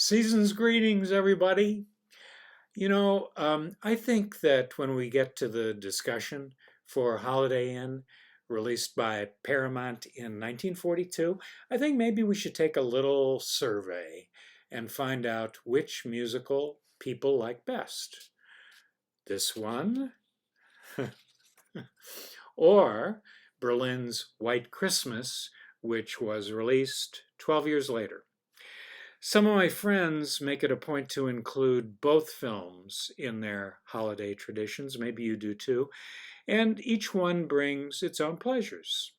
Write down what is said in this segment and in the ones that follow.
Season's greetings, everybody. I think that when we get to the discussion for Holiday Inn, released by Paramount in 1942, I think maybe we should take a little survey and find out which musical people like best. This one, or Berlin's White Christmas, which was released 12 years later. Some of my friends make it a point to include both films in their holiday traditions. Maybe you do too. And each one brings its own pleasures.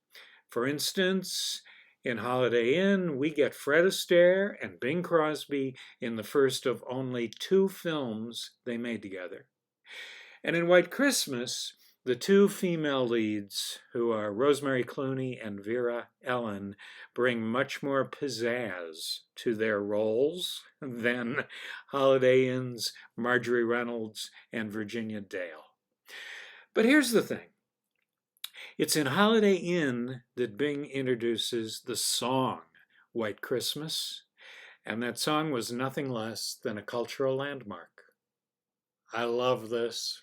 For instance, in Holiday Inn, we get Fred Astaire and Bing Crosby in the first of only two films they made together. And in White Christmas, the two female leads, who are Rosemary Clooney and Vera Ellen, bring much more pizzazz to their roles than Holiday Inn's Marjorie Reynolds and Virginia Dale. But here's the thing. It's in Holiday Inn that Bing introduces the song White Christmas, and that song was nothing less than a cultural landmark. I love this.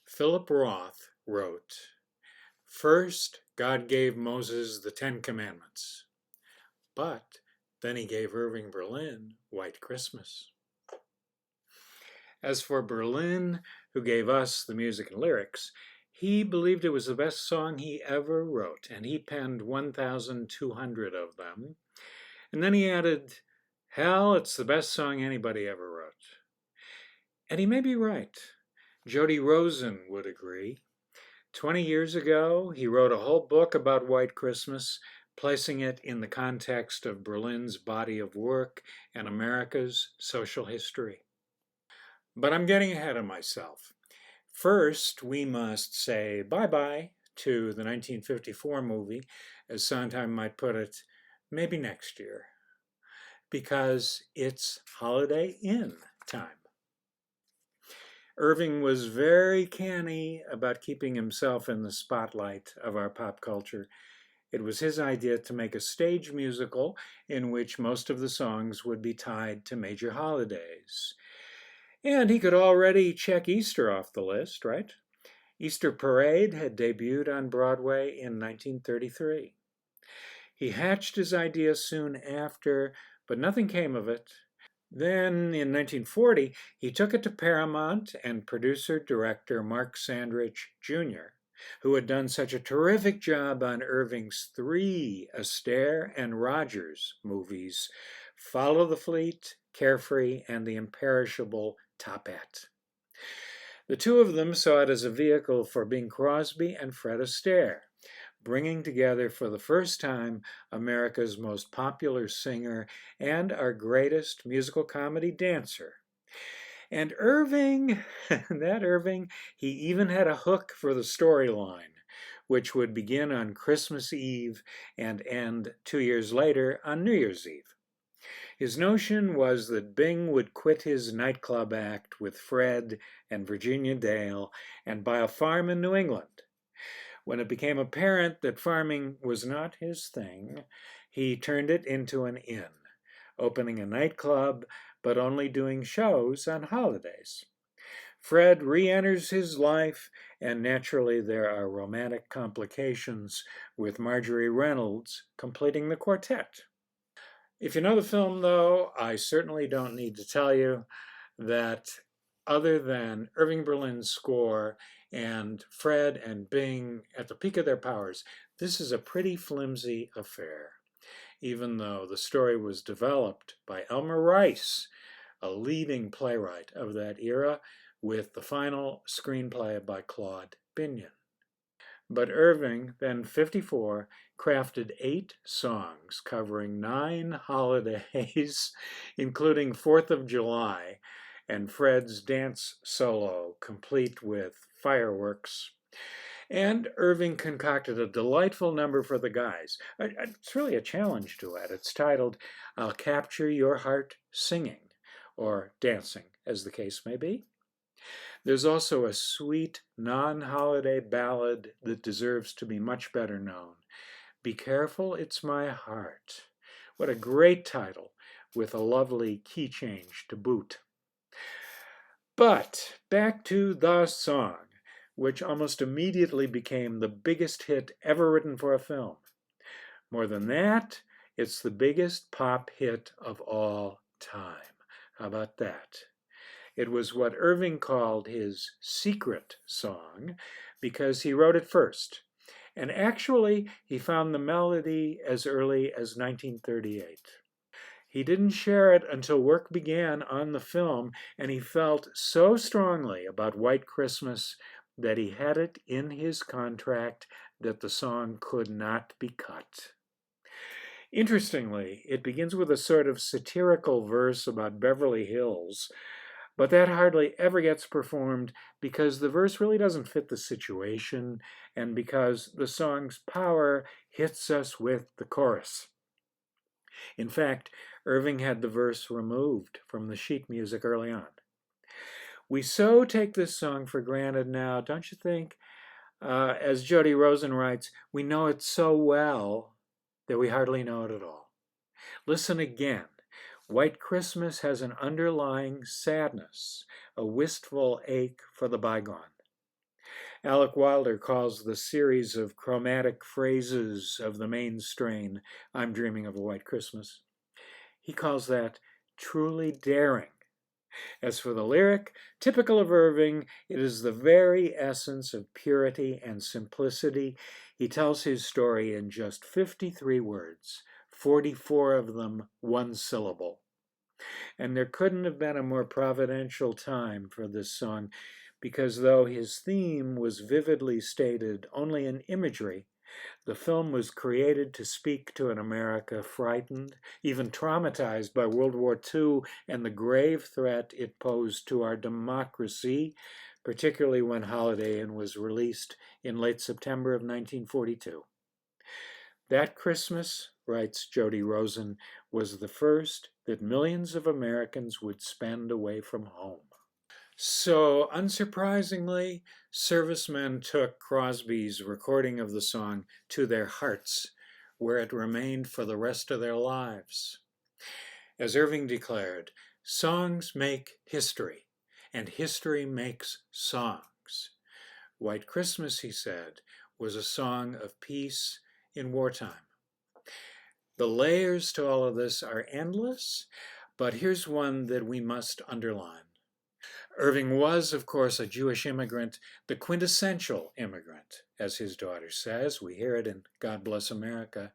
Philip Roth wrote, "First, God gave Moses the Ten Commandments, but then he gave Irving Berlin White Christmas." As for Berlin, who gave us the music and lyrics, he believed it was the best song he ever wrote, and he penned 1,200 of them. And then he added, "Hell, it's the best song anybody ever wrote." And he may be right. Jody Rosen would agree. 20 years ago, he wrote a whole book about White Christmas, placing it in the context of Berlin's body of work and America's social history. But I'm getting ahead of myself. First, we must say bye-bye to the 1954 movie, as Sondheim might put it, maybe next year, because it's Holiday Inn time. Irving was very canny about keeping himself in the spotlight of our pop culture. It was his idea to make a stage musical in which most of the songs would be tied to major holidays. And he could already check Easter off the list, right? Easter Parade had debuted on Broadway in 1933. He hatched his idea soon after, but nothing came of it. Then, in 1940, he took it to Paramount and producer-director Mark Sandrich Jr., who had done such a terrific job on Irving's three Astaire and Rogers movies, Follow the Fleet, Carefree, and the imperishable Topette. The two of them saw it as a vehicle for Bing Crosby and Fred Astaire, bringing together for the first time America's most popular singer and our greatest musical comedy dancer. And Irving, he even had a hook for the storyline, which would begin on Christmas Eve and end 2 years later on New Year's Eve. His notion was that Bing would quit his nightclub act with Fred and Virginia Dale and buy a farm in New England. When it became apparent that farming was not his thing, he turned it into an inn, opening a nightclub, but only doing shows on holidays. Fred re-enters his life, and naturally there are romantic complications with Marjorie Reynolds completing the quartet. If you know the film, though, I certainly don't need to tell you that other than Irving Berlin's score and Fred and Bing at the peak of their powers, this is a pretty flimsy affair, even though the story was developed by Elmer Rice, a leading playwright of that era, with the final screenplay by Claude Binion. But Irving, then 54, crafted 8 songs covering 9 holidays, including 4th of July, and Fred's dance solo, complete with fireworks. And Irving concocted a delightful number for the guys. It's really a challenge duet. It's titled, "I'll Capture Your Heart Singing," or dancing, as the case may be. There's also a sweet, non-holiday ballad that deserves to be much better known. "Be Careful, It's My Heart." What a great title with a lovely key change to boot. But back to the song, which almost immediately became the biggest hit ever written for a film. More than that, it's the biggest pop hit of all time. How about that? It was what Irving called his secret song because he wrote it first. And actually, he found the melody as early as 1938. He didn't share it until work began on the film, and he felt so strongly about White Christmas that he had it in his contract that the song could not be cut. Interestingly, it begins with a sort of satirical verse about Beverly Hills, but that hardly ever gets performed because the verse really doesn't fit the situation and because the song's power hits us with the chorus. In fact, Irving had the verse removed from the sheet music early on. We so take this song for granted now, don't you think? As Jody Rosen writes, we know it so well that we hardly know it at all. Listen again. White Christmas has an underlying sadness, a wistful ache for the bygone. Alec Wilder calls the series of chromatic phrases of the main strain, I'm Dreaming of a White Christmas. He calls that truly daring. As for the lyric, typical of Irving, it is the very essence of purity and simplicity. He tells his story in just 53 words, 44 of them one syllable. And there couldn't have been a more providential time for this song, because though his theme was vividly stated only in imagery, the film was created to speak to an America frightened, even traumatized by World War II and the grave threat it posed to our democracy, particularly when Holiday Inn was released in late September of 1942. That Christmas, writes Jody Rosen, was the first that millions of Americans would spend away from home. So, unsurprisingly, servicemen took Crosby's recording of the song to their hearts, where it remained for the rest of their lives. As Irving declared, songs make history, and history makes songs. White Christmas, he said, was a song of peace in wartime. The layers to all of this are endless, but here's one that we must underline. Irving was, of course, a Jewish immigrant, the quintessential immigrant, as his daughter says. We hear it in God Bless America.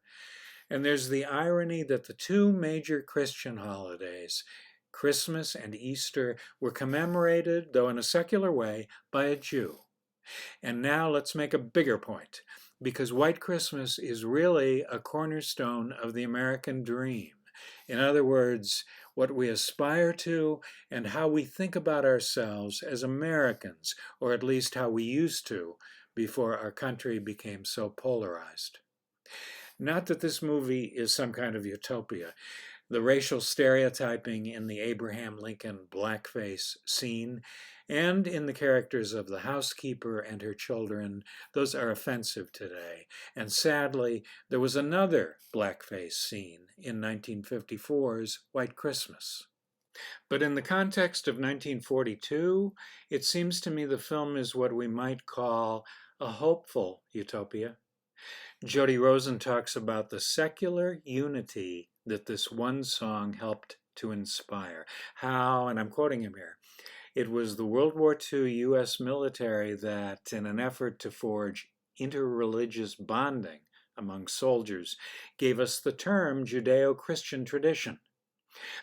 And there's the irony that the two major Christian holidays, Christmas and Easter, were commemorated, though in a secular way, by a Jew. And now let's make a bigger point, because White Christmas is really a cornerstone of the American dream. In other words, what we aspire to and how we think about ourselves as Americans, or at least how we used to before our country became so polarized. Not that this movie is some kind of utopia. The racial stereotyping in the Abraham Lincoln blackface scene and in the characters of the housekeeper and her children, those are offensive today. And sadly, there was another blackface scene in 1954's White Christmas. But in the context of 1942, it seems to me the film is what we might call a hopeful utopia. Jody Rosen talks about the secular unity that this one song helped to inspire. How, and I'm quoting him here, it was the World War II U.S. military that, in an effort to forge interreligious bonding among soldiers, gave us the term Judeo-Christian tradition.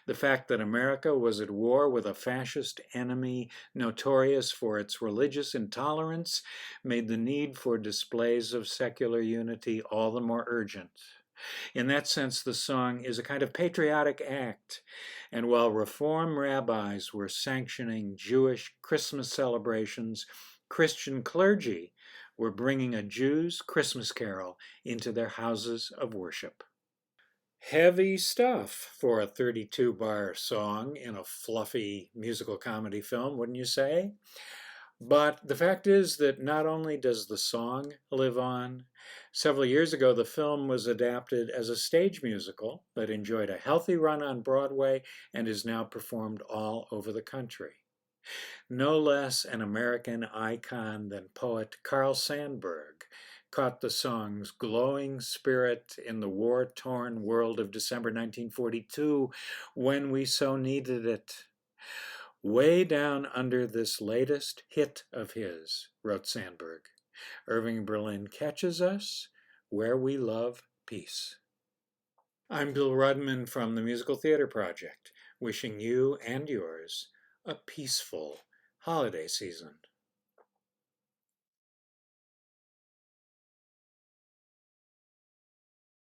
The fact that America was at war with a fascist enemy notorious for its religious intolerance made the need for displays of secular unity all the more urgent. In that sense, the song is a kind of patriotic act. And while Reform rabbis were sanctioning Jewish Christmas celebrations, Christian clergy were bringing a Jew's Christmas carol into their houses of worship. Heavy stuff for a 32-bar song in a fluffy musical comedy film, wouldn't you say? But the fact is that not only does the song live on, several years ago the film was adapted as a stage musical that enjoyed a healthy run on Broadway and is now performed all over the country. No less an American icon than poet Carl Sandburg caught the song's glowing spirit in the war-torn world of December 1942 when we so needed it. Way down under this latest hit of his, wrote Sandburg, Irving Berlin catches us where we love peace. I'm Bill Rudman from the Musical Theater Project, wishing you and yours a peaceful holiday season.